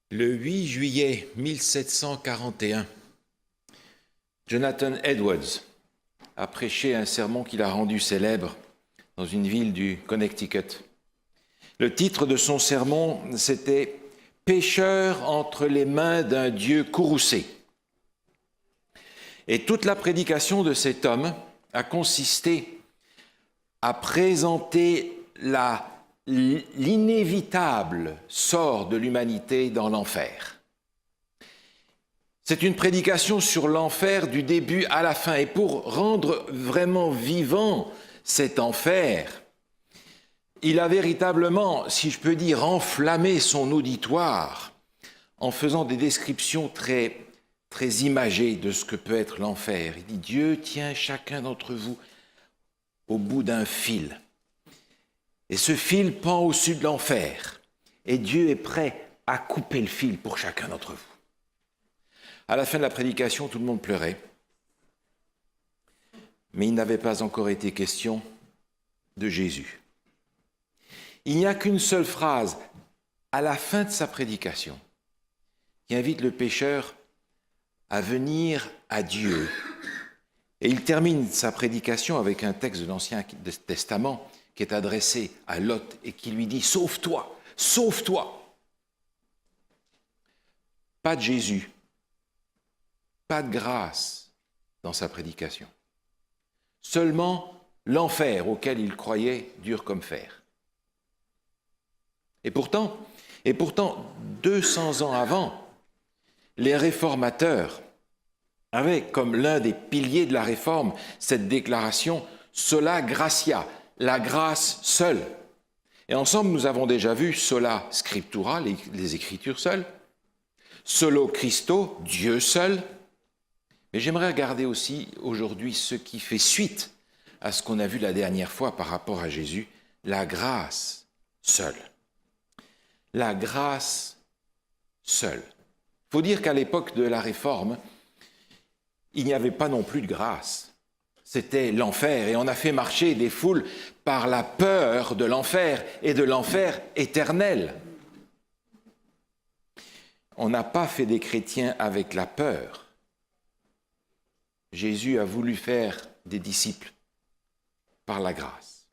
Le 8 juillet 1741, Jonathan Edwards a prêché un sermon qu'il a rendu célèbre dans une ville du Connecticut. Le titre de son sermon, c'était « Pécheur entre les mains d'un Dieu courroucé ». Et toute la prédication de cet homme a consisté à présenter l'inévitable sort de l'humanité dans l'enfer. C'est une prédication sur l'enfer du début à la fin. Et pour rendre vraiment vivant cet enfer, il a véritablement, si je peux dire, enflammé son auditoire en faisant des descriptions très imagées de ce que peut être l'enfer. Il dit « Dieu tient chacun d'entre vous au bout d'un fil. Et ce fil pend au-dessus de l'enfer. Et Dieu est prêt à couper le fil pour chacun d'entre vous. » À la fin de la prédication, tout le monde pleurait. Mais il n'avait pas encore été question de Jésus. Il n'y a qu'une seule phrase à la fin de sa prédication qui invite le pécheur à venir à Dieu. Et il termine sa prédication avec un texte de l'Ancien Testament qui est adressé à Lot et qui lui dit « Sauve-toi, sauve-toi !» Pas de Jésus, pas de grâce dans sa prédication. Seulement l'enfer auquel il croyait dur comme fer. Et pourtant, 200 ans avant, les réformateurs avaient comme l'un des piliers de la réforme cette déclaration « sola gratia », la grâce seule. Et ensemble, nous avons déjà vu sola scriptura, les Écritures seules, solo Christo, Dieu seul. Mais j'aimerais regarder aussi aujourd'hui ce qui fait suite à ce qu'on a vu la dernière fois par rapport à Jésus, la grâce seule. La grâce seule. Il faut dire qu'à l'époque de la Réforme, il n'y avait pas non plus de grâce. C'était l'enfer et on a fait marcher des foules par la peur de l'enfer et de l'enfer éternel. On n'a pas fait des chrétiens avec la peur. Jésus a voulu faire des disciples par la grâce.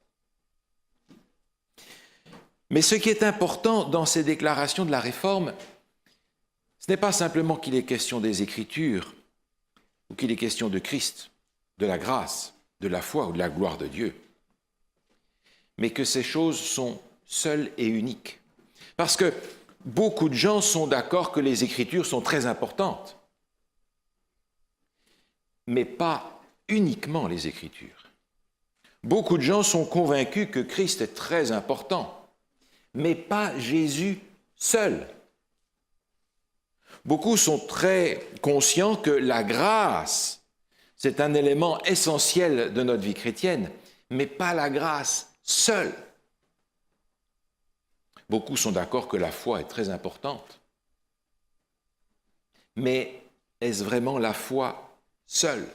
Mais ce qui est important dans ces déclarations de la Réforme, ce n'est pas simplement qu'il est question des Écritures ou qu'il est question de Christ, de la grâce, de la foi ou de la gloire de Dieu, mais que ces choses sont seules et uniques. Parce que beaucoup de gens sont d'accord que les Écritures sont très importantes, mais pas uniquement les Écritures. Beaucoup de gens sont convaincus que Christ est très important, mais pas Jésus seul. Beaucoup sont très conscients que la grâce, c'est un élément essentiel de notre vie chrétienne, mais pas la grâce seule. Beaucoup sont d'accord que la foi est très importante, mais est-ce vraiment la foi seule?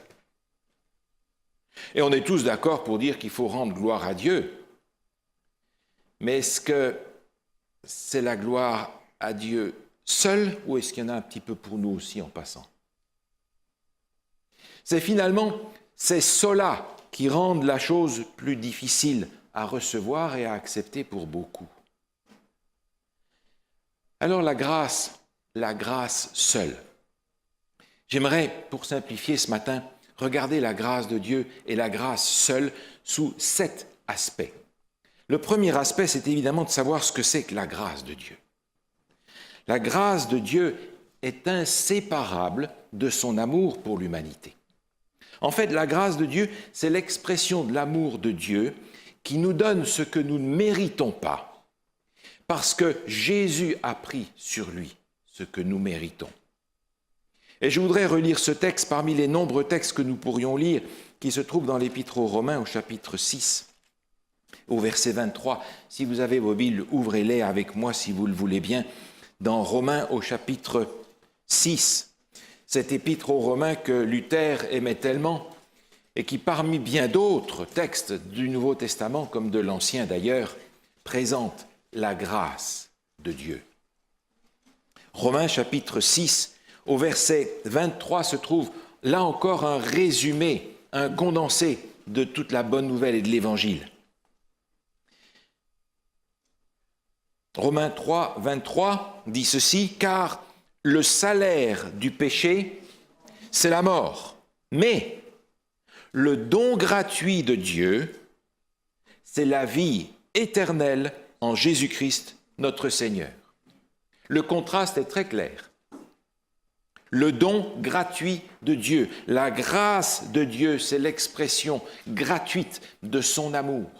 Et on est tous d'accord pour dire qu'il faut rendre gloire à Dieu, mais est-ce que c'est la gloire à Dieu seul ou est-ce qu'il y en a un petit peu pour nous aussi en passant? C'est finalement ces solas qui rendent la chose plus difficile à recevoir et à accepter pour beaucoup. Alors la grâce seule. J'aimerais, pour simplifier ce matin, regarder la grâce de Dieu et la grâce seule sous 7 aspects. Le premier aspect, c'est évidemment de savoir ce que c'est que la grâce de Dieu. La grâce de Dieu est inséparable de son amour pour l'humanité. En fait, la grâce de Dieu, c'est l'expression de l'amour de Dieu qui nous donne ce que nous ne méritons pas, parce que Jésus a pris sur lui ce que nous méritons. Et je voudrais relire ce texte parmi les nombreux textes que nous pourrions lire, qui se trouvent dans l'Épître aux Romains au chapitre 6, au verset 23. Si vous avez vos Bibles, ouvrez-les avec moi si vous le voulez bien. Dans Romains au chapitre 6, cette épître aux Romains que Luther aimait tellement et qui, parmi bien d'autres textes du Nouveau Testament, comme de l'Ancien d'ailleurs, présente la grâce de Dieu. Romains chapitre 6, au verset 23 se trouve là encore un résumé, un condensé de toute la bonne nouvelle et de l'Évangile. Romains 3, 23 dit ceci, « Car le salaire du péché, c'est la mort, mais le don gratuit de Dieu, c'est la vie éternelle en Jésus-Christ, notre Seigneur. » Le contraste est très clair. Le don gratuit de Dieu, la grâce de Dieu, c'est l'expression gratuite de son amour.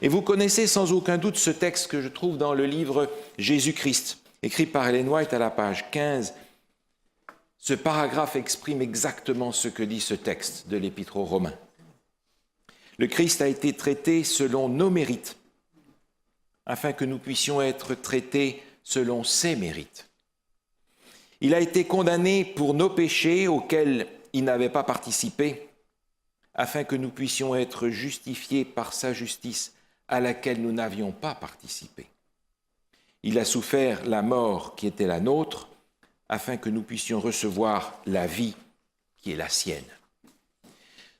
Et vous connaissez sans aucun doute ce texte que je trouve dans le livre Jésus-Christ, écrit par Ellen White à la page 15. Ce paragraphe exprime exactement ce que dit ce texte de l'Épître aux Romains. Le Christ a été traité selon nos mérites, afin que nous puissions être traités selon ses mérites. Il a été condamné pour nos péchés auxquels il n'avait pas participé, afin que nous puissions être justifiés par sa justice à laquelle nous n'avions pas participé. Il a souffert la mort qui était la nôtre, afin que nous puissions recevoir la vie qui est la sienne.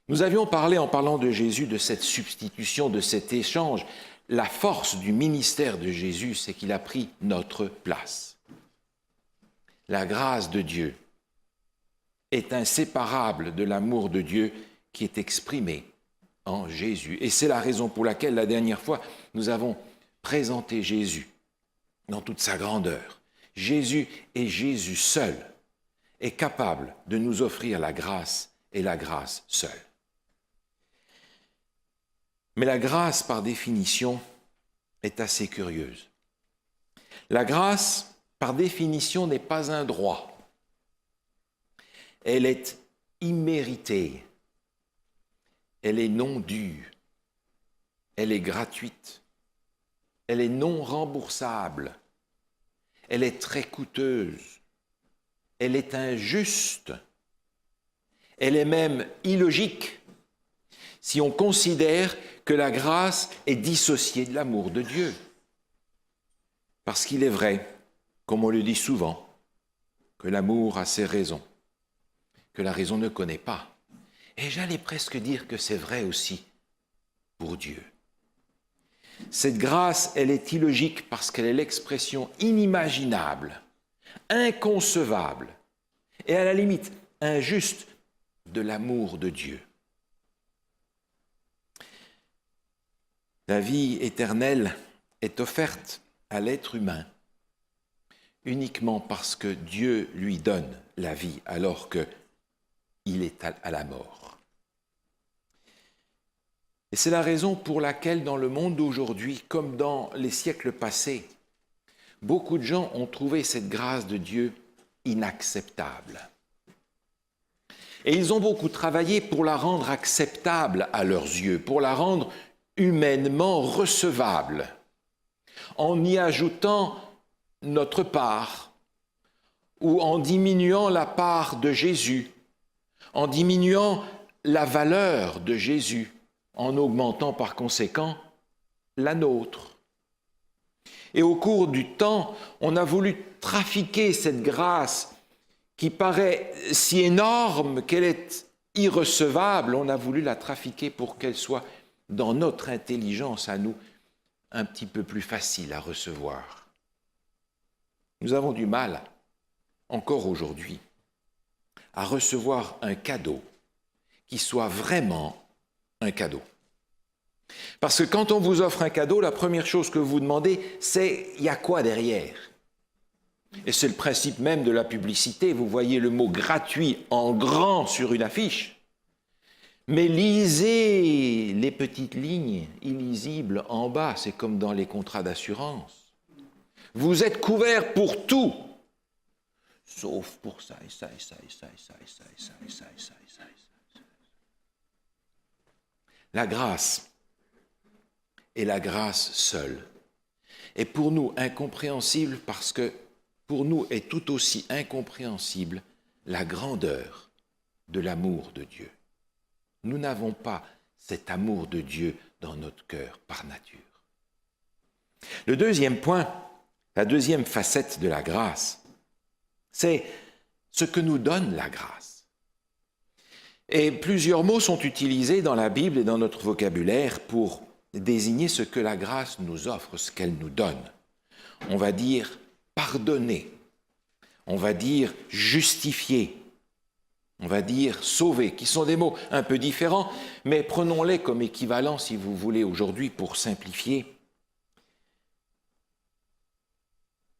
Nous avions parlé, en parlant de Jésus, de cette substitution, de cet échange. La force du ministère de Jésus, c'est qu'il a pris notre place. La grâce de Dieu est inséparable de l'amour de Dieu qui est exprimé en Jésus. Et c'est la raison pour laquelle, la dernière fois, nous avons présenté Jésus dans toute sa grandeur. Jésus et Jésus seul est capable de nous offrir la grâce et la grâce seule. Mais la grâce, par définition, est assez curieuse. La grâce, par définition, n'est pas un droit. Elle est imméritée. Elle est non due. Elle est gratuite. Elle est non remboursable. Elle est très coûteuse. Elle est injuste. Elle est même illogique si on considère que la grâce est dissociée de l'amour de Dieu. Parce qu'il est vrai, comme on le dit souvent, que l'amour a ses raisons, que la raison ne connaît pas. Et j'allais presque dire que c'est vrai aussi pour Dieu. Cette grâce, elle est illogique parce qu'elle est l'expression inimaginable, inconcevable et à la limite injuste de l'amour de Dieu. La vie éternelle est offerte à l'être humain uniquement parce que Dieu lui donne la vie alors qu'il est à la mort. Et c'est la raison pour laquelle dans le monde d'aujourd'hui, comme dans les siècles passés, beaucoup de gens ont trouvé cette grâce de Dieu inacceptable. Et ils ont beaucoup travaillé pour la rendre acceptable à leurs yeux, pour la rendre humainement recevable, en y ajoutant notre part, ou en diminuant la part de Jésus, en diminuant la valeur de Jésus, en augmentant par conséquent la nôtre. Et au cours du temps, on a voulu trafiquer cette grâce qui paraît si énorme qu'elle est irrecevable, on a voulu la trafiquer pour qu'elle soit, dans notre intelligence à nous, un petit peu plus facile à recevoir. Nous avons du mal, encore aujourd'hui, à recevoir un cadeau qui soit vraiment un cadeau. Parce que quand on vous offre un cadeau, la première chose que vous demandez, c'est « il y a quoi derrière ?» Et c'est le principe même de la publicité. Vous voyez le mot « gratuit » en grand sur une affiche. Mais lisez les petites lignes illisibles en bas, c'est comme dans les contrats d'assurance. Vous êtes couverts pour tout, sauf pour ça et ça et ça et ça et ça et ça et ça et ça et ça et ça et ça. La grâce est la grâce seule. Et pour nous incompréhensible parce que pour nous est tout aussi incompréhensible la grandeur de l'amour de Dieu. Nous n'avons pas cet amour de Dieu dans notre cœur par nature. Le deuxième point, la deuxième facette de la grâce, C'est ce que nous donne la grâce. Et plusieurs mots sont utilisés dans la Bible et dans notre vocabulaire pour désigner ce que la grâce nous offre, ce qu'elle nous donne. On va dire pardonner, on va dire justifier, on va dire sauver, qui sont des mots un peu différents, mais prenons-les comme équivalents, si vous voulez, aujourd'hui, pour simplifier.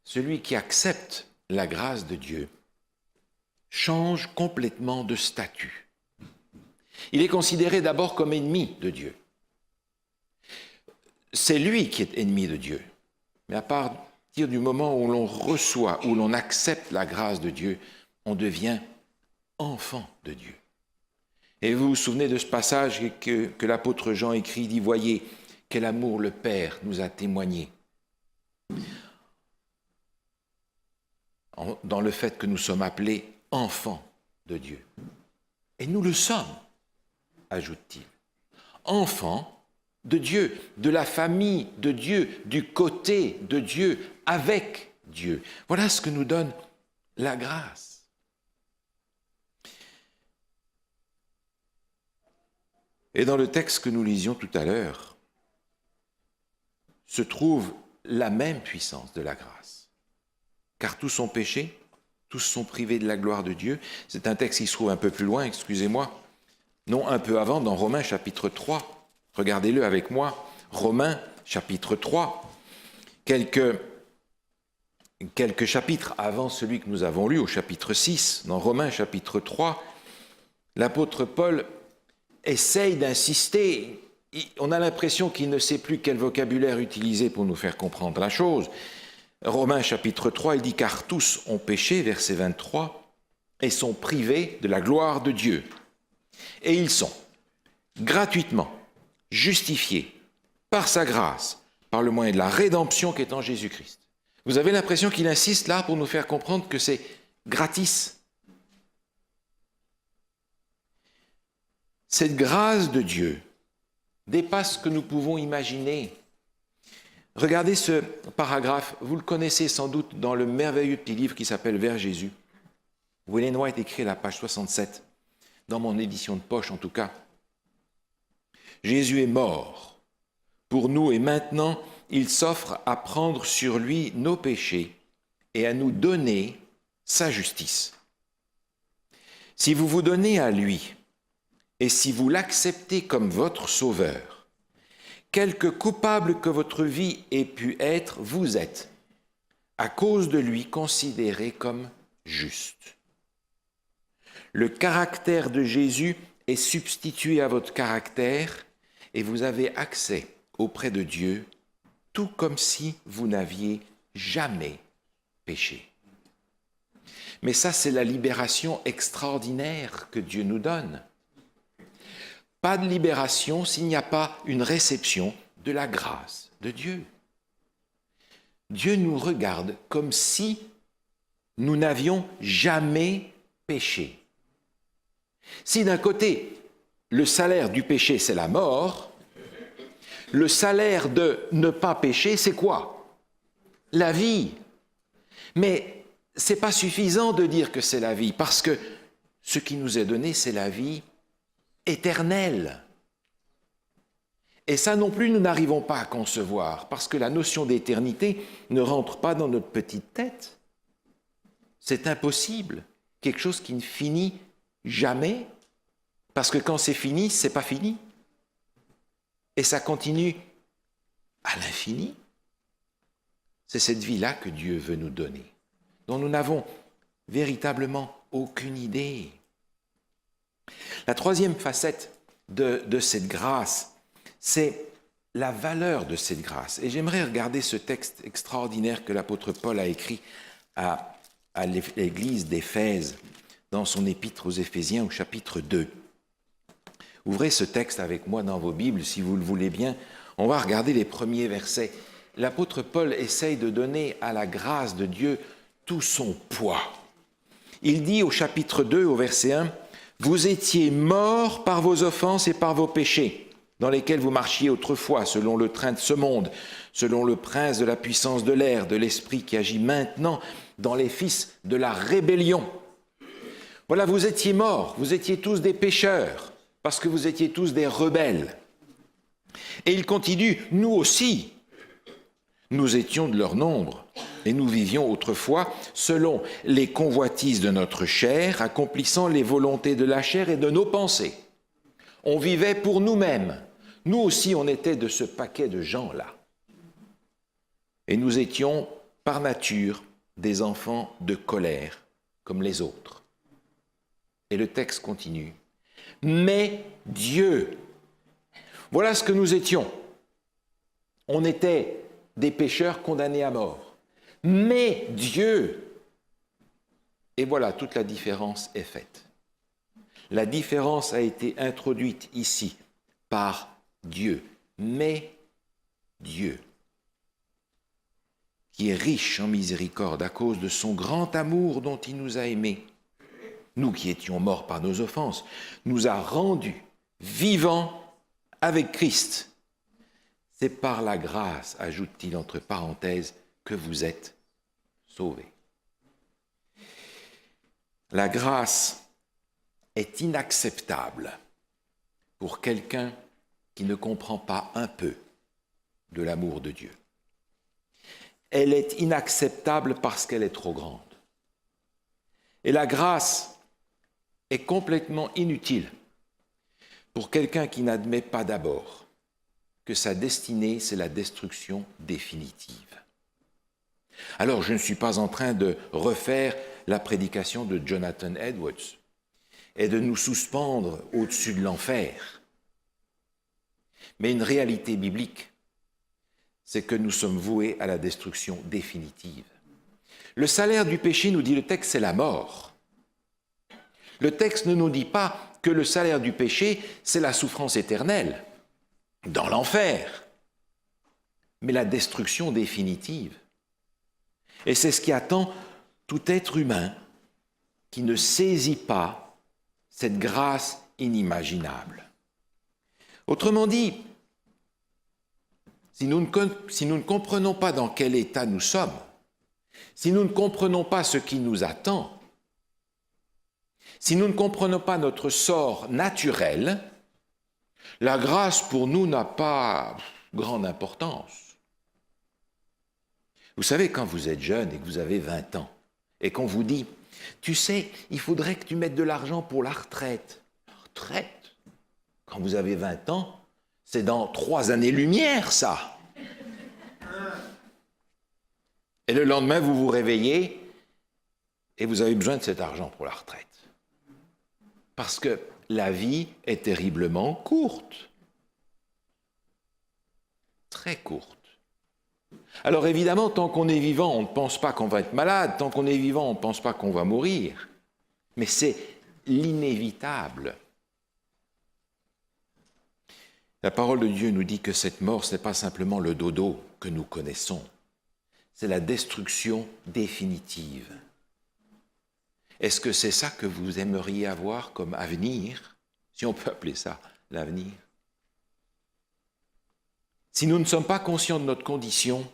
Celui qui accepte la grâce de Dieu change complètement de statut. Il est considéré d'abord comme ennemi de Dieu. C'est lui qui est ennemi de Dieu. Mais à partir du moment où l'on reçoit, où l'on accepte la grâce de Dieu, on devient enfant de Dieu. Et vous vous souvenez de ce passage que l'apôtre Jean écrit, dit « Voyez, quel amour le Père nous a témoigné » dans le fait que nous sommes appelés enfants de Dieu. Et nous le sommes, ajoute-t-il. Enfants de Dieu, de la famille de Dieu, du côté de Dieu, avec Dieu. Voilà ce que nous donne la grâce. Et dans le texte que nous lisions tout à l'heure, se trouve la même puissance de la grâce. Car tous ont péché, tous sont privés de la gloire de Dieu. C'est un texte qui se trouve un peu plus loin, excusez-moi. Non, un peu avant, dans Romains chapitre 3. Regardez-le avec moi. Romains chapitre 3. Quelques chapitres avant celui que nous avons lu, au chapitre 6, dans Romains chapitre 3, l'apôtre Paul essaye d'insister. On a l'impression qu'il ne sait plus quel vocabulaire utiliser pour nous faire comprendre la chose. Romains chapitre 3, il dit « Car tous ont péché », verset 23, « et sont privés de la gloire de Dieu. Et ils sont gratuitement justifiés par sa grâce, par le moyen de la rédemption qui est en Jésus-Christ. » Vous avez l'impression qu'il insiste là pour nous faire comprendre que c'est gratis. Cette grâce de Dieu dépasse ce que nous pouvons imaginer. Regardez ce paragraphe, vous le connaissez sans doute dans le merveilleux petit livre qui s'appelle « Vers Jésus ». William White écrit à la page 67, dans mon édition de poche en tout cas. « Jésus est mort pour nous et maintenant il s'offre à prendre sur lui nos péchés et à nous donner sa justice. Si vous vous donnez à lui et si vous l'acceptez comme votre sauveur, quelque coupable que votre vie ait pu être, vous êtes, à cause de lui, considéré comme juste. Le caractère de Jésus est substitué à votre caractère et vous avez accès auprès de Dieu, tout comme si vous n'aviez jamais péché. Mais ça, c'est la libération extraordinaire que Dieu nous donne. Pas de libération s'il n'y a pas une réception de la grâce de Dieu. Dieu nous regarde comme si nous n'avions jamais péché. Si d'un côté, le salaire du péché, c'est la mort, le salaire de ne pas pécher, c'est quoi? La vie. Mais ce n'est pas suffisant de dire que c'est la vie, parce que ce qui nous est donné, c'est la vie éternelle. Et ça non plus, nous n'arrivons pas à concevoir, parce que la notion d'éternité ne rentre pas dans notre petite tête. C'est impossible. Quelque chose qui ne finit jamais, parce que quand c'est fini, c'est pas fini. Et ça continue à l'infini. C'est cette vie-là que Dieu veut nous donner, dont nous n'avons véritablement aucune idée. La troisième facette de cette grâce, c'est la valeur de cette grâce. Et j'aimerais regarder ce texte extraordinaire que l'apôtre Paul a écrit à l'église d'Éphèse, dans son épître aux Éphésiens au chapitre 2. Ouvrez ce texte avec moi dans vos Bibles, si vous le voulez bien. On va regarder les premiers versets. L'apôtre Paul essaye de donner à la grâce de Dieu tout son poids. Il dit au chapitre 2, au verset 1, « Vous étiez morts par vos offenses et par vos péchés, dans lesquels vous marchiez autrefois, selon le train de ce monde, selon le prince de la puissance de l'air, de l'esprit qui agit maintenant dans les fils de la rébellion. Voilà, vous étiez morts, vous étiez tous des pécheurs, parce que vous étiez tous des rebelles. Et il continue, nous aussi, nous étions de leur nombre, et nous vivions autrefois selon les convoitises de notre chair, accomplissant les volontés de la chair et de nos pensées. On vivait pour nous-mêmes. Nous aussi, on était de ce paquet de gens-là. Et nous étions, par nature, des enfants de colère, comme les autres. Et le texte continue. Mais Dieu, voilà ce que nous étions. On était des pécheurs condamnés à mort. Mais Dieu, et voilà, toute la différence est faite. La différence a été introduite ici par Dieu. Mais Dieu, qui est riche en miséricorde à cause de son grand amour dont il nous a aimés, nous qui étions morts par nos offenses, nous a rendus vivants avec Christ. C'est par la grâce, ajoute-t-il entre parenthèses, que vous êtes sauvés. La grâce est inacceptable pour quelqu'un qui ne comprend pas un peu de l'amour de Dieu. Elle est inacceptable parce qu'elle est trop grande. Et la grâce est complètement inutile pour quelqu'un qui n'admet pas d'abord que sa destinée, c'est la destruction définitive. Alors, je ne suis pas en train de refaire la prédication de Jonathan Edwards et de nous suspendre au-dessus de l'enfer. Mais une réalité biblique, c'est que nous sommes voués à la destruction définitive. Le salaire du péché, nous dit le texte, c'est la mort. Le texte ne nous dit pas que le salaire du péché, c'est la souffrance éternelle, dans l'enfer, mais la destruction définitive. Et c'est ce qui attend tout être humain qui ne saisit pas cette grâce inimaginable. Autrement dit, si nous ne comprenons pas dans quel état nous sommes, si nous ne comprenons pas ce qui nous attend, si nous ne comprenons pas notre sort naturel, la grâce pour nous n'a pas grande importance. Vous savez, quand vous êtes jeune et que vous avez 20 ans, et qu'on vous dit, tu sais, il faudrait que tu mettes de l'argent pour la retraite. La retraite, quand vous avez 20 ans, c'est dans 3 années-lumière, ça. Et le lendemain, vous vous réveillez et vous avez besoin de cet argent pour la retraite. Parce que la vie est terriblement courte. Très courte. Alors évidemment, tant qu'on est vivant, on ne pense pas qu'on va être malade. Tant qu'on est vivant, on ne pense pas qu'on va mourir. Mais c'est l'inévitable. La parole de Dieu nous dit que cette mort, ce n'est pas simplement le dodo que nous connaissons. C'est la destruction définitive. Est-ce que c'est ça que vous aimeriez avoir comme avenir, si on peut appeler ça l'avenir? Si nous ne sommes pas conscients de notre condition,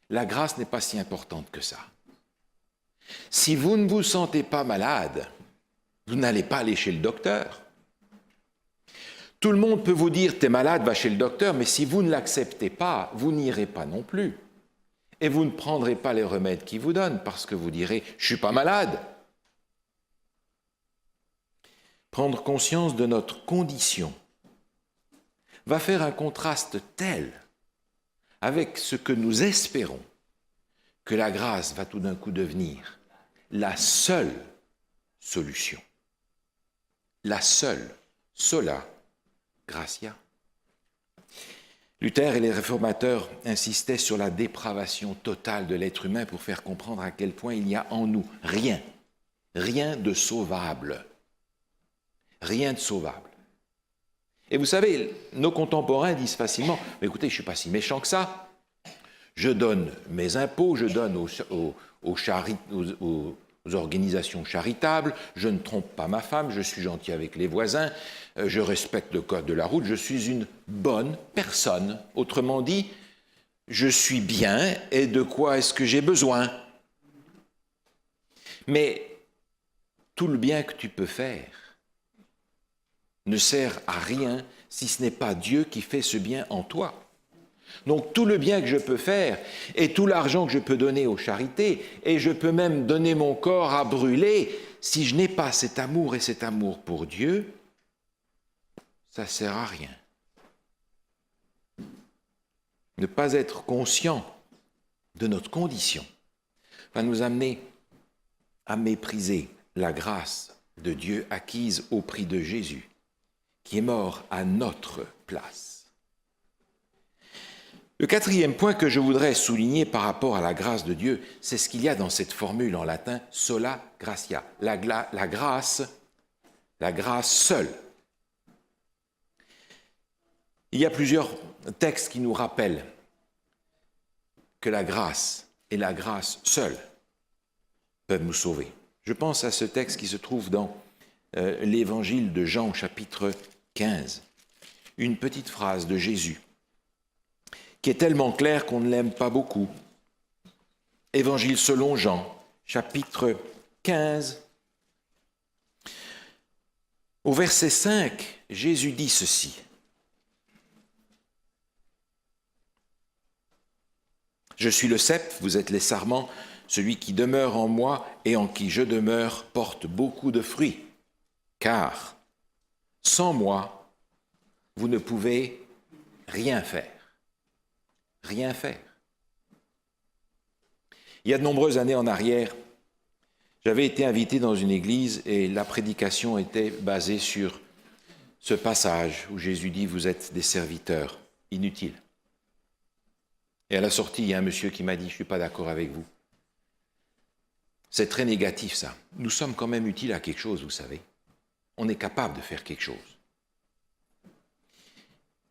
la grâce n'est pas si importante que ça. Si vous ne vous sentez pas malade, vous n'allez pas aller chez le docteur. Tout le monde peut vous dire « t'es malade, va chez le docteur », mais si vous ne l'acceptez pas, vous n'irez pas non plus. Et vous ne prendrez pas les remèdes qu'il vous donne parce que vous direz « je ne suis pas malade ». Prendre conscience de notre condition va faire un contraste tel avec ce que nous espérons que la grâce va tout d'un coup devenir la seule solution. La seule, sola gratia. Luther et les réformateurs insistaient sur la dépravation totale de l'être humain pour faire comprendre à quel point il n'y a en nous rien de sauvable. Rien de sauvable. Et vous savez, nos contemporains disent facilement « écoutez, je ne suis pas si méchant que ça. Je donne mes impôts, je donne aux organisations charitables, je ne trompe pas ma femme, je suis gentil avec les voisins, je respecte le code de la route, je suis une bonne personne. Autrement dit, je suis bien et de quoi est-ce que j'ai besoin? Mais tout le bien que tu peux faire ne sert à rien si ce n'est pas Dieu qui fait ce bien en toi. Donc tout le bien que je peux faire et tout l'argent que je peux donner aux charités, et je peux même donner mon corps à brûler, si je n'ai pas cet amour et cet amour pour Dieu, ça ne sert à rien. Ne pas être conscient de notre condition va nous amener à mépriser la grâce de Dieu acquise au prix de Jésus, qui est mort à notre place. Le quatrième point que je voudrais souligner par rapport à la grâce de Dieu, c'est ce qu'il y a dans cette formule en latin, sola gratia, la grâce seule. Il y a plusieurs textes qui nous rappellent que la grâce et la grâce seule peuvent nous sauver. Je pense à ce texte qui se trouve dans l'évangile de Jean, chapitre 15. Une petite phrase de Jésus qui est tellement claire qu'on ne l'aime pas beaucoup. Évangile selon Jean, chapitre 15. Au verset 5, Jésus dit ceci. Je suis le cep, vous êtes les sarments, celui qui demeure en moi et en qui je demeure porte beaucoup de fruits. Car sans moi, vous ne pouvez rien faire. Rien faire. Il y a de nombreuses années en arrière, j'avais été invité dans une église et la prédication était basée sur ce passage où Jésus dit « Vous êtes des serviteurs inutiles ». Et à la sortie, il y a un monsieur qui m'a dit « Je ne suis pas d'accord avec vous ». C'est très négatif ça. Nous sommes quand même utiles à quelque chose, vous savez. On est capable de faire quelque chose.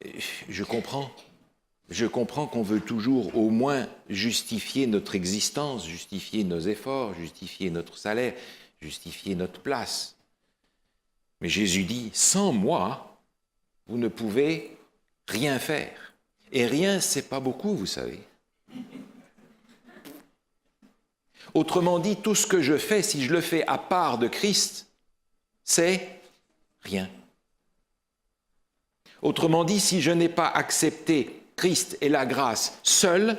Et je comprends qu'on veut toujours au moins justifier notre existence, justifier nos efforts, justifier notre salaire, justifier notre place. Mais Jésus dit, sans moi, vous ne pouvez rien faire. Et rien, c'est pas beaucoup, vous savez. Autrement dit, tout ce que je fais, si je le fais à part de Christ, c'est rien. Autrement dit, si je n'ai pas accepté Christ et la grâce seule,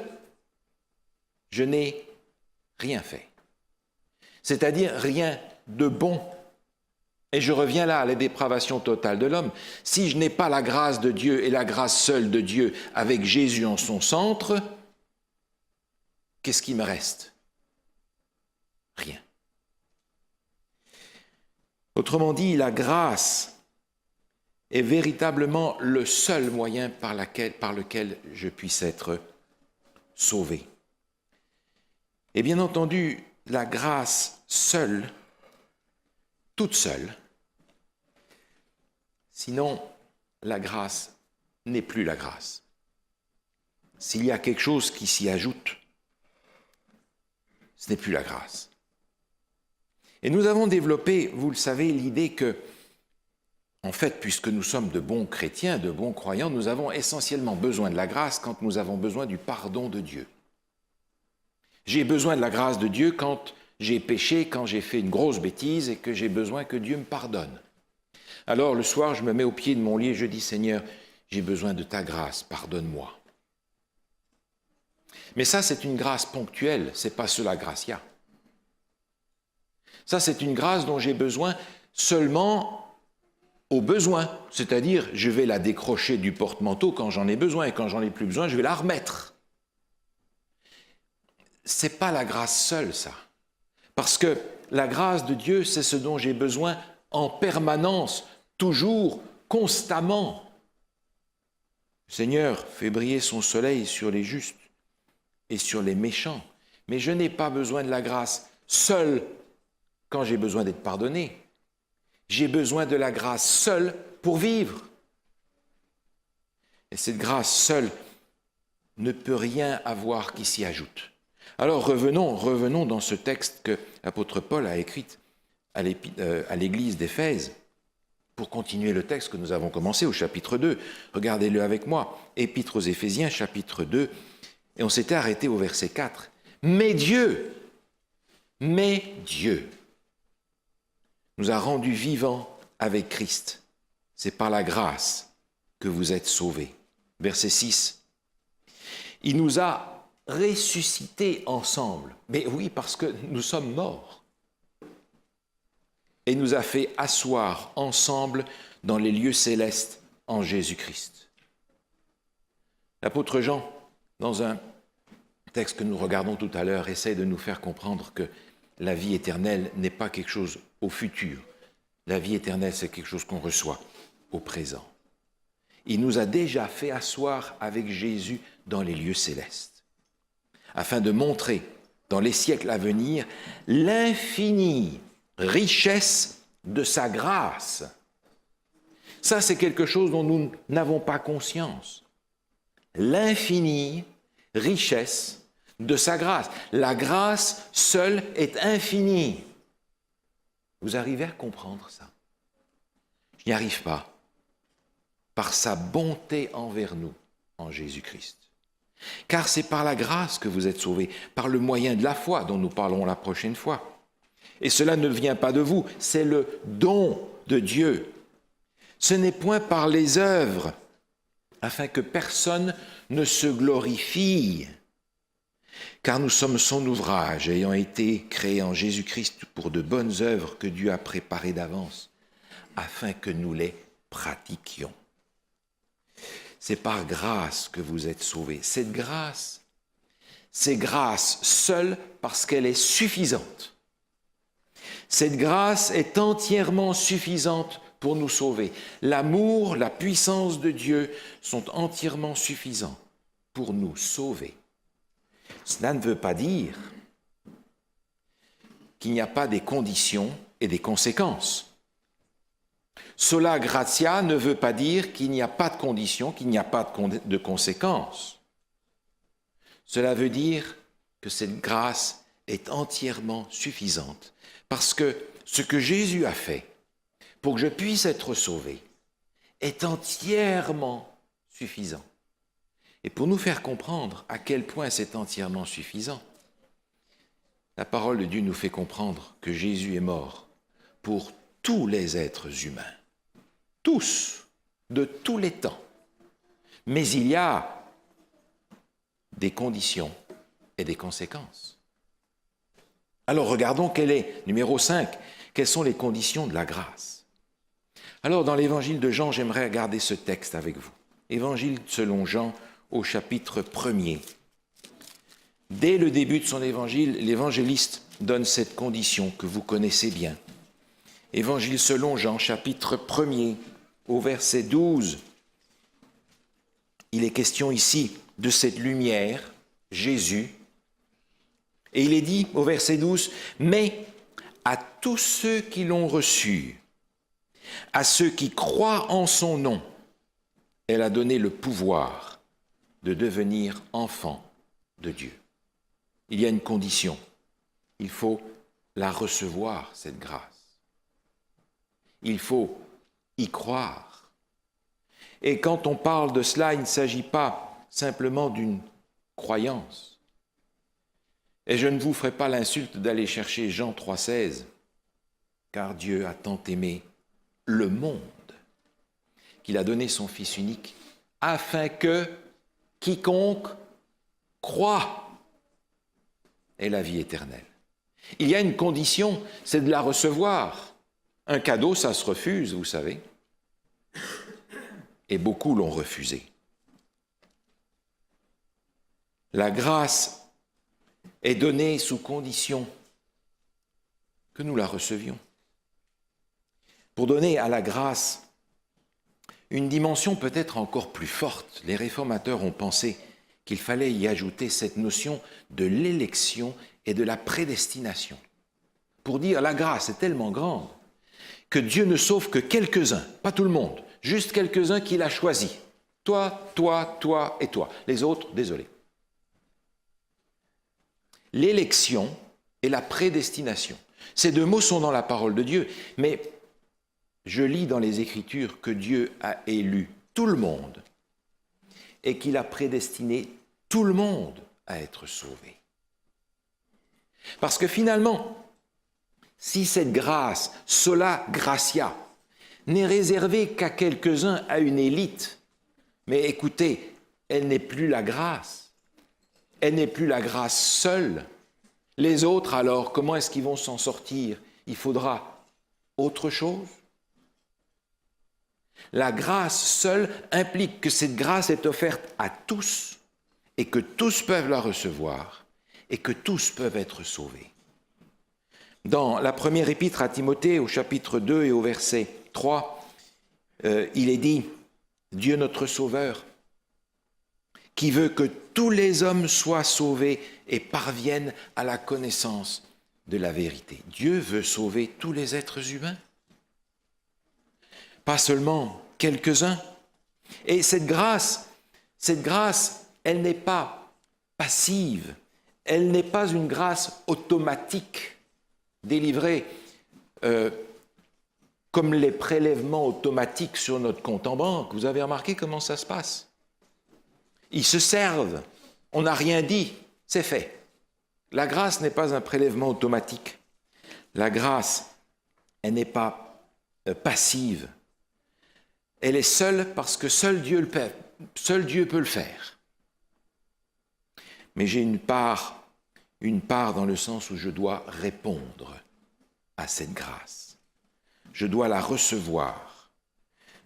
je n'ai rien fait. C'est-à-dire rien de bon. Et je reviens là à la dépravation totale de l'homme. Si je n'ai pas la grâce de Dieu et la grâce seule de Dieu avec Jésus en son centre, qu'est-ce qui me reste? Rien. Autrement dit, la grâce est véritablement le seul moyen par lequel je puisse être sauvé. Et bien entendu, la grâce seule, toute seule, sinon la grâce n'est plus la grâce. S'il y a quelque chose qui s'y ajoute, ce n'est plus la grâce. Et nous avons développé, vous le savez, l'idée que, en fait, puisque nous sommes de bons chrétiens, de bons croyants, nous avons essentiellement besoin de la grâce quand nous avons besoin du pardon de Dieu. J'ai besoin de la grâce de Dieu quand j'ai péché, quand j'ai fait une grosse bêtise et que j'ai besoin que Dieu me pardonne. Alors le soir, je me mets au pied de mon lit et je dis, Seigneur, j'ai besoin de ta grâce, pardonne-moi. Mais ça, c'est une grâce ponctuelle, c'est pas cela gratia. Ça, c'est une grâce dont j'ai besoin seulement au besoin, c'est-à-dire je vais la décrocher du porte-manteau quand j'en ai besoin et quand j'en ai plus besoin, je vais la remettre. C'est pas la grâce seule, ça. Parce que la grâce de Dieu, c'est ce dont j'ai besoin en permanence, toujours, constamment. Le Seigneur fait briller son soleil sur les justes et sur les méchants. Mais je n'ai pas besoin de la grâce seule quand j'ai besoin d'être pardonné. J'ai besoin de la grâce seule pour vivre. Et cette grâce seule ne peut rien avoir qui s'y ajoute. Alors revenons dans ce texte que l'apôtre Paul a écrit à l'église d'Éphèse, pour continuer le texte que nous avons commencé au chapitre 2. Regardez-le avec moi, Épître aux Éphésiens, chapitre 2, et on s'était arrêté au verset 4. Mais Dieu nous a rendus vivants avec Christ. C'est par la grâce que vous êtes sauvés. Verset 6. Il nous a ressuscités ensemble. Mais oui, parce que nous sommes morts. Et nous a fait asseoir ensemble dans les lieux célestes en Jésus-Christ. L'apôtre Jean, dans un texte que nous regardons tout à l'heure, essaie de nous faire comprendre que la vie éternelle n'est pas quelque chose au futur. La vie éternelle, c'est quelque chose qu'on reçoit au présent. Il nous a déjà fait asseoir avec Jésus dans les lieux célestes, afin de montrer dans les siècles à venir l'infinie richesse de sa grâce. Ça, c'est quelque chose dont nous n'avons pas conscience. L'infinie richesse de sa grâce. La grâce seule est infinie. Vous arrivez à comprendre ça? Je n'y arrive pas. Par sa bonté envers nous, en Jésus-Christ. Car c'est par la grâce que vous êtes sauvés, par le moyen de la foi dont nous parlerons la prochaine fois. Et cela ne vient pas de vous, c'est le don de Dieu. Ce n'est point par les œuvres, afin que personne ne se glorifie. Car nous sommes son ouvrage, ayant été créés en Jésus-Christ pour de bonnes œuvres que Dieu a préparées d'avance, afin que nous les pratiquions. C'est par grâce que vous êtes sauvés. Cette grâce, c'est grâce seule parce qu'elle est suffisante. Cette grâce est entièrement suffisante pour nous sauver. L'amour, la puissance de Dieu sont entièrement suffisants pour nous sauver. Cela ne veut pas dire qu'il n'y a pas des conditions et des conséquences. Sola gratia ne veut pas dire qu'il n'y a pas de conditions, qu'il n'y a pas de conséquences. Cela veut dire que cette grâce est entièrement suffisante. Parce que ce que Jésus a fait pour que je puisse être sauvé est entièrement suffisant. Et pour nous faire comprendre à quel point c'est entièrement suffisant, la parole de Dieu nous fait comprendre que Jésus est mort pour tous les êtres humains. Tous, de tous les temps. Mais il y a des conditions et des conséquences. Alors regardons quel est, numéro 5, quelles sont les conditions de la grâce. Alors dans l'évangile de Jean, j'aimerais regarder ce texte avec vous. Évangile selon Jean au chapitre 1er. Dès le début de son évangile, l'évangéliste donne cette condition que vous connaissez bien. Évangile selon Jean, chapitre 1er, au verset 12. Il est question ici de cette lumière, Jésus. Et il est dit au verset 12, « Mais à tous ceux qui l'ont reçu, à ceux qui croient en son nom, elle a donné le pouvoir de devenir enfants de Dieu. » Il y a une condition. Il faut la recevoir, cette grâce. Il faut y croire. Et quand on parle de cela, il ne s'agit pas simplement d'une croyance. Et je ne vous ferai pas l'insulte d'aller chercher Jean 3,16, car Dieu a tant aimé le monde qu'il a donné son Fils unique, afin que quiconque croit ait la vie éternelle. Il y a une condition, c'est de la recevoir. Un cadeau, ça se refuse, vous savez. Et beaucoup l'ont refusé. La grâce est donnée sous condition que nous la recevions. Pour donner à la grâce une dimension peut-être encore plus forte, les réformateurs ont pensé qu'il fallait y ajouter cette notion de l'élection et de la prédestination. Pour dire la grâce est tellement grande que Dieu ne sauve que quelques-uns, pas tout le monde, juste quelques-uns qu'il a choisis. Toi, toi, toi et toi. Les autres, désolé. l'élection et la prédestination. Ces deux mots sont dans la parole de Dieu, mais je lis dans les Écritures que Dieu a élu tout le monde et qu'il a prédestiné tout le monde à être sauvé. Parce que finalement, si cette grâce, sola gratia, n'est réservée qu'à quelques-uns, à une élite, mais écoutez, elle n'est plus la grâce. Elle n'est plus la grâce seule. Les autres, alors, comment est-ce qu'ils vont s'en sortir? Il faudra autre chose. La grâce seule implique que cette grâce est offerte à tous et que tous peuvent la recevoir et que tous peuvent être sauvés. Dans la première épître à Timothée, au chapitre 2 et au verset 3, il est dit « Dieu notre Sauveur, qui veut que tous les hommes soient sauvés et parviennent à la connaissance de la vérité. » Dieu veut sauver tous les êtres humains, pas seulement quelques-uns. Et cette grâce, elle n'est pas passive, elle n'est pas une grâce automatique, délivrée comme les prélèvements automatiques sur notre compte en banque. Vous avez remarqué comment ça se passe? Ils se servent, on n'a rien dit, c'est fait. La grâce n'est pas un prélèvement automatique. La grâce, elle n'est pas passive. Elle est seule parce que seul Dieu peut le faire. Mais j'ai une part dans le sens où je dois répondre à cette grâce. Je dois la recevoir.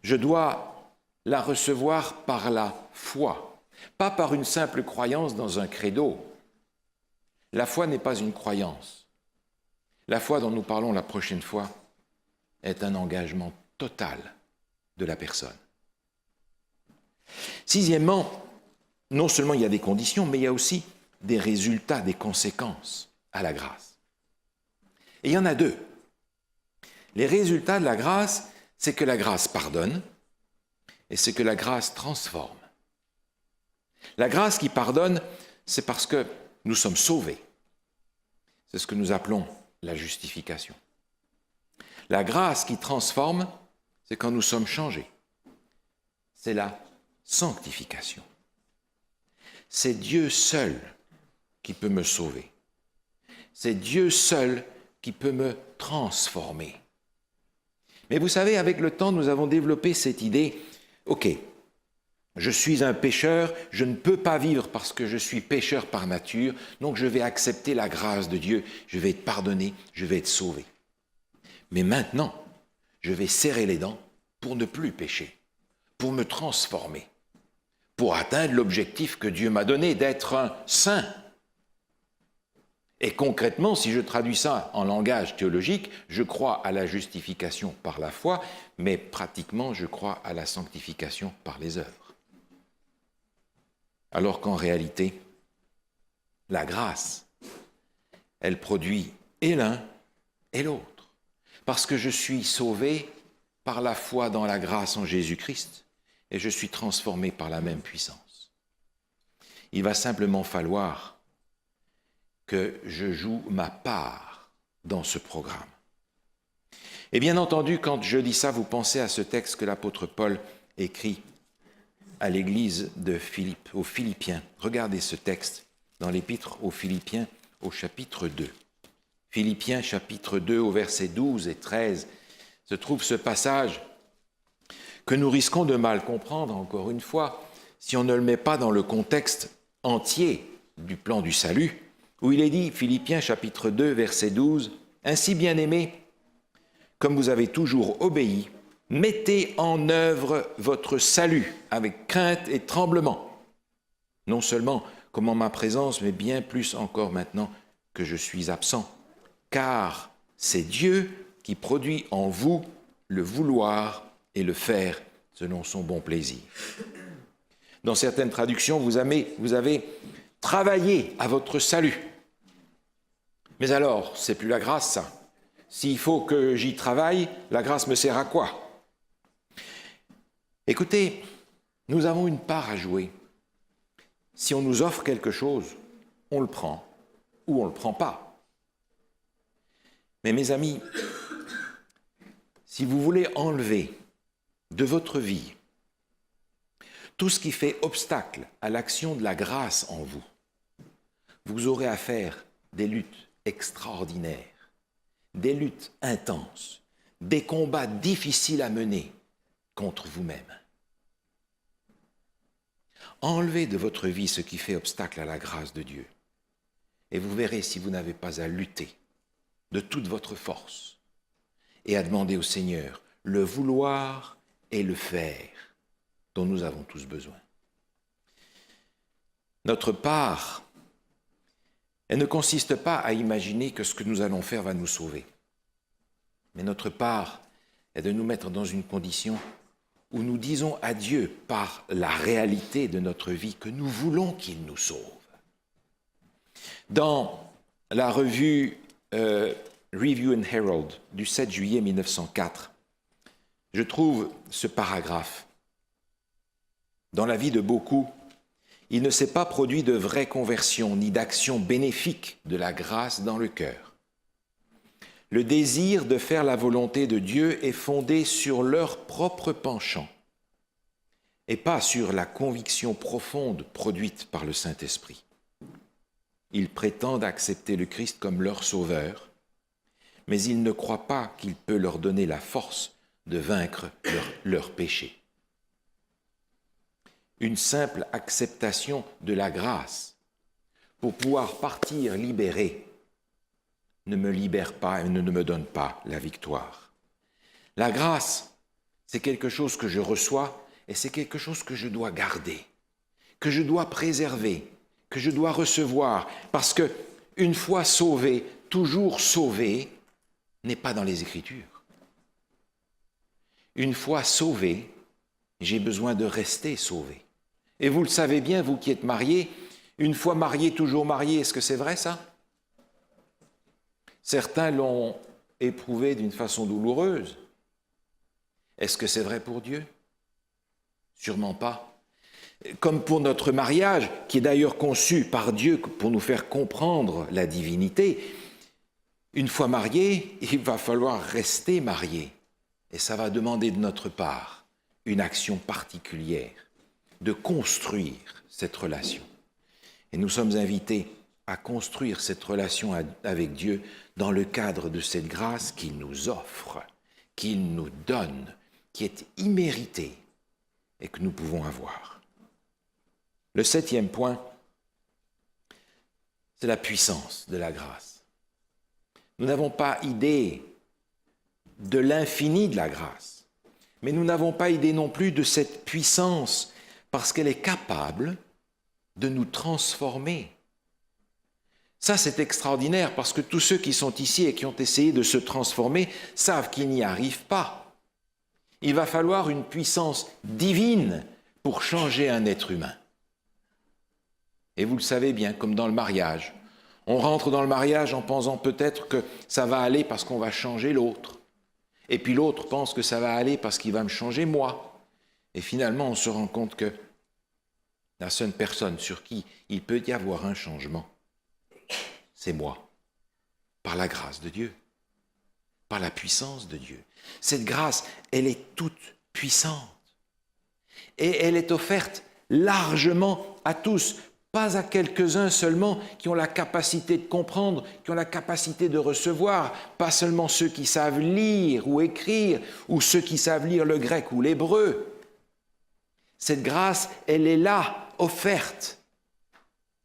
Je dois la recevoir par la foi, pas par une simple croyance dans un credo. La foi n'est pas une croyance. La foi dont nous parlons la prochaine fois est un engagement total de la personne. Sixièmement, non seulement il y a des conditions, mais il y a aussi des résultats, des conséquences à la grâce. Et il y en a deux. Les résultats de la grâce, c'est que la grâce pardonne et c'est que la grâce transforme. La grâce qui pardonne, c'est parce que nous sommes sauvés. C'est ce que nous appelons la justification. La grâce qui transforme, c'est quand nous sommes changés. C'est la sanctification. C'est Dieu seul qui peut me sauver. C'est Dieu seul qui peut me transformer. Mais vous savez, avec le temps, nous avons développé cette idée, ok, je suis un pécheur, je ne peux pas vivre parce que je suis pécheur par nature, donc je vais accepter la grâce de Dieu, je vais être pardonné, je vais être sauvé. Mais maintenant, je vais serrer les dents pour ne plus pécher, pour me transformer, pour atteindre l'objectif que Dieu m'a donné, d'être un saint. Et concrètement, si je traduis ça en langage théologique, je crois à la justification par la foi, mais pratiquement, je crois à la sanctification par les œuvres. Alors qu'en réalité, la grâce, elle produit et l'un et l'autre. Parce que je suis sauvé par la foi dans la grâce en Jésus-Christ et je suis transformé par la même puissance. Il va simplement falloir que je joue ma part dans ce programme. Et bien entendu, quand je dis ça, vous pensez à ce texte que l'apôtre Paul écrit à l'église de Philippe, aux Philippiens. Regardez ce texte dans l'épître aux Philippiens au chapitre 2. Philippiens chapitre 2 au verset 12 et 13 se trouve ce passage que nous risquons de mal comprendre, encore une fois, si on ne le met pas dans le contexte entier du plan du salut, où il est dit, Philippiens chapitre 2, verset 12, « Ainsi, bien-aimés, comme vous avez toujours obéi, mettez en œuvre votre salut avec crainte et tremblement, non seulement comme en ma présence, mais bien plus encore maintenant que je suis absent, car c'est Dieu qui produit en vous le vouloir et le faire selon son bon plaisir. » Dans certaines traductions, vous avez travaillé à votre salut. Mais alors, c'est plus la grâce, ça. S'il faut que j'y travaille, la grâce me sert à quoi? Écoutez, nous avons une part à jouer. Si on nous offre quelque chose, on le prend. ou on ne le prend pas. Mais mes amis, si vous voulez enlever de votre vie tout ce qui fait obstacle à l'action de la grâce en vous, vous aurez à faire des luttes extraordinaires, des luttes intenses, des combats difficiles à mener contre vous-même. Enlevez de votre vie ce qui fait obstacle à la grâce de Dieu. Et vous verrez si vous n'avez pas à lutter de toute votre force et à demander au Seigneur le vouloir et le faire dont nous avons tous besoin. Notre part, elle ne consiste pas à imaginer que ce que nous allons faire va nous sauver. Mais notre part est de nous mettre dans une condition où nous disons à Dieu par la réalité de notre vie que nous voulons qu'il nous sauve. Dans la revue Review and Herald du 7 juillet 1904, je trouve ce paragraphe. Dans la vie de beaucoup, il ne s'est pas produit de vraie conversion ni d'action bénéfique de la grâce dans le cœur. Le désir de faire la volonté de Dieu est fondé sur leur propre penchant et pas sur la conviction profonde produite par le Saint-Esprit. Ils prétendent accepter le Christ comme leur sauveur, mais ils ne croient pas qu'il peut leur donner la force de vaincre leur péché. Une simple acceptation de la grâce pour pouvoir partir libéré ne me libère pas et ne me donne pas la victoire. La grâce, c'est quelque chose que je reçois et c'est quelque chose que je dois garder, que je dois préserver, que je dois recevoir, parce que une fois sauvé, toujours sauvé, n'est pas dans les Écritures. Une fois sauvé, j'ai besoin de rester sauvé. Et vous le savez bien, vous qui êtes mariés, une fois marié, toujours marié, est-ce que c'est vrai ça? Certains l'ont éprouvé d'une façon douloureuse. Est-ce que c'est vrai pour Dieu? Sûrement pas. Comme pour notre mariage, qui est d'ailleurs conçu par Dieu pour nous faire comprendre la divinité, une fois marié, il va falloir rester marié. Et ça va demander de notre part une action particulière, de construire cette relation. Et nous sommes invités à construire cette relation avec Dieu dans le cadre de cette grâce qu'il nous offre, qu'il nous donne, qui est imméritée et que nous pouvons avoir. Le 7e point, c'est la puissance de la grâce. Nous n'avons pas idée de l'infini de la grâce, mais nous n'avons pas idée non plus de cette puissance parce qu'elle est capable de nous transformer. Ça, c'est extraordinaire parce que tous ceux qui sont ici et qui ont essayé de se transformer savent qu'ils n'y arrivent pas. Il va falloir une puissance divine pour changer un être humain. Et vous le savez bien, comme dans le mariage. On rentre dans le mariage en pensant peut-être que ça va aller parce qu'on va changer l'autre. Et puis l'autre pense que ça va aller parce qu'il va me changer moi. Et finalement, on se rend compte que la seule personne sur qui il peut y avoir un changement, c'est moi, par la grâce de Dieu, par la puissance de Dieu. Cette grâce, elle est toute puissante. Et elle est offerte largement à tous, pas à quelques-uns seulement qui ont la capacité de comprendre, qui ont la capacité de recevoir, pas seulement ceux qui savent lire ou écrire, ou ceux qui savent lire le grec ou l'hébreu. Cette grâce, elle est là, offerte.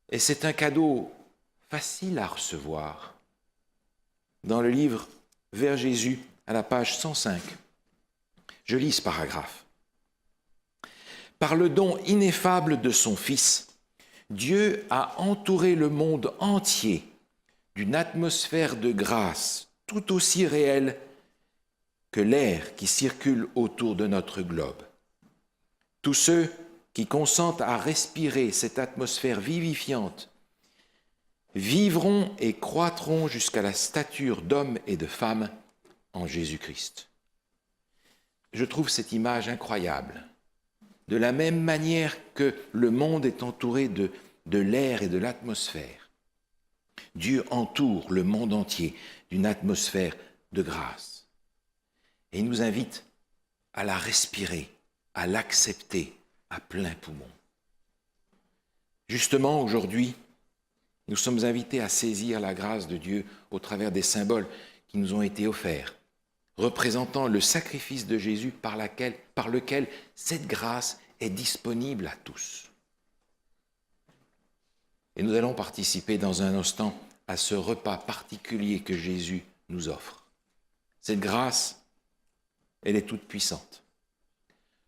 Et c'est un cadeau facile à recevoir. Dans le livre Vers Jésus, à la page 105, je lis ce paragraphe. Par le don ineffable de son Fils, Dieu a entouré le monde entier d'une atmosphère de grâce tout aussi réelle que l'air qui circule autour de notre globe. Tous ceux qui consentent à respirer cette atmosphère vivifiante vivront et croîtront jusqu'à la stature d'hommes et de femmes en Jésus-Christ. Je trouve cette image incroyable. De la même manière que le monde est entouré de l'air et de l'atmosphère, Dieu entoure le monde entier d'une atmosphère de grâce. Et il nous invite à la respirer, à l'accepter à plein poumon. Justement, aujourd'hui, nous sommes invités à saisir la grâce de Dieu au travers des symboles qui nous ont été offerts, représentant le sacrifice de Jésus par lequel cette grâce est disponible à tous. Et nous allons participer dans un instant à ce repas particulier que Jésus nous offre. Cette grâce, elle est toute puissante.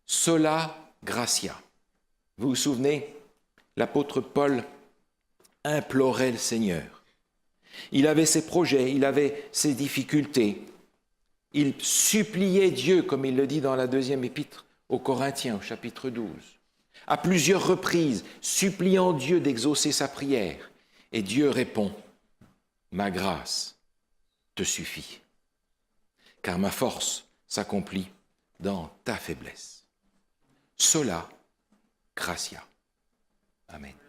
Sola gratia. Vous vous souvenez, l'apôtre Paul implorait le Seigneur. Il avait ses projets, il avait ses difficultés. Il suppliait Dieu, comme il le dit dans la deuxième épître aux Corinthiens, au chapitre 12, à plusieurs reprises, suppliant Dieu d'exaucer sa prière. Et Dieu répond, « Ma grâce te suffit, car ma force s'accomplit dans ta faiblesse. » Sola gratia. Amen.